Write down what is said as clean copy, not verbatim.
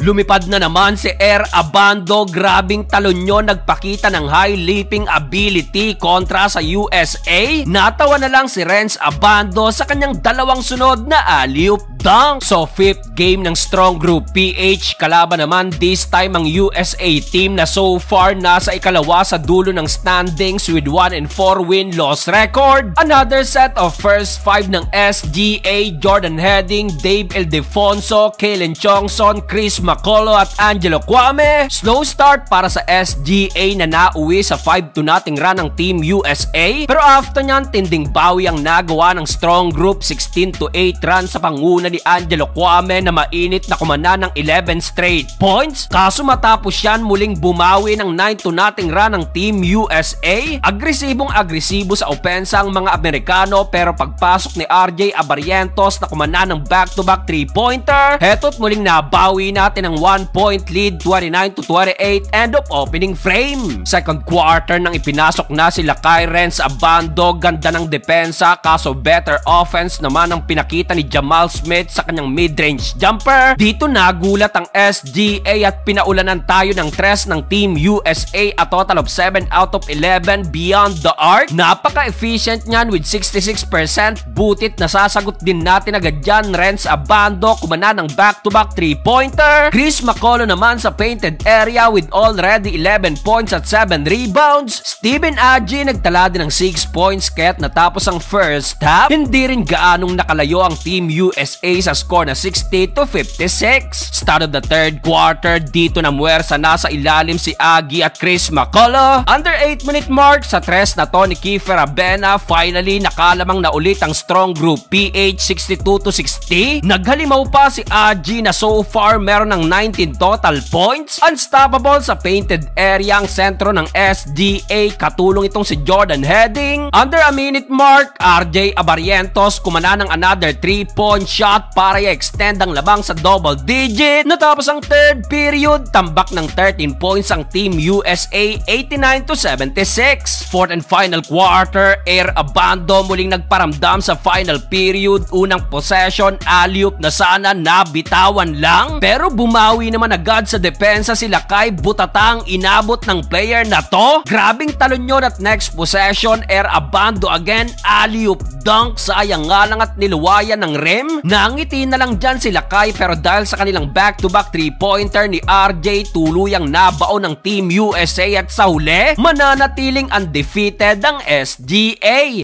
Lumipad na naman si Air Abando, grabing talon yun, nagpakita ng high leaping ability kontra sa USA. Natawa na lang si Renz Abando sa kanyang dalawang sunod na alley-oop dunk. So 5th game ng Strong Group PH, kalaban naman this time ang USA team na so far nasa ikalawa sa dulo ng standings with 1-4 win-loss record. Another set of first 5 ng SGA, Jordan Heading, Dave Ildefonso, Kalen Chongson, Chris Macolo at Angelo Kwame. Slow start para sa SGA na nauwi sa 5-0 run ng Team USA, pero after nyan tinding bawi ang nagawa ng Strong Group, 16-8 run sa panguna ni Angelo Kwame na mainit na kumana ng 11 straight points. Kaso matapos yan muling bumawi ng 9-0 run ng Team USA. Agresibong-agresibo sa opensa ang mga Amerikano, pero pagpasok ni RJ Abarientos na kumana ng back-to-back 3-pointer, heto't muling nabawi natin ang 1-point lead, 29-28 end of opening frame. Second quarter nang ipinasok na sila kay Renz Abando, ganda ng depensa kaso better offense naman ang pinakita ni Jamal Smith sa kanyang mid-range jumper. Dito nagulat ang SGA at pinaulanan tayo ng 3 ng Team USA, a total of 7 out of 11 beyond the arc. Napaka-efficient niyan with 66%, butit nasasagot din natin agad dyan. Renz Abando kumana ng back-to-back 3-pointer. Chris Macolo naman sa painted area with already 11 points at 7 rebounds. Steven Adjei nagtala din ng 6 points kaya't natapos ang first half. Hindi rin gaanong nakalayo ang Team USA sa score na 60-56. Start of the third quarter, dito na muwersa na sa ilalim si Agi at Chris Macolo. Under 8-minute mark sa tres na to ni Kiefer Abena, finally nakalamang na ulit ang Strong Group PH, 62-60. Naghalimaw pa si Adjei na so far meron ng 19 total points. Unstoppable sa painted area ang sentro ng SGA, katulong itong si Jordan Heading. Under a minute mark, RJ Abarientos kumana ng another 3-point shot para i-extend ang labang sa double digit. Natapos ang third period, tambak ng 13 points ang Team USA, 89-76. Fourth and final quarter, Air Abando muling nagparamdam sa final period. Unang possession, alley-oop na sana nabitawan lang, pero bumawi naman agad sa depensa sila kay Butatang, inabot ng player na to. Grabing talon yun at next possession, Air Abando again, alley-oop dunk, sayang nga lang at niluwayan ng rim. Nangiti na lang dyan sila kay, pero dahil sa kanilang back-to-back 3-pointer ni RJ, tuluyang nabaon ng Team USA at sa huli, mananatiling undefeated ang SGA.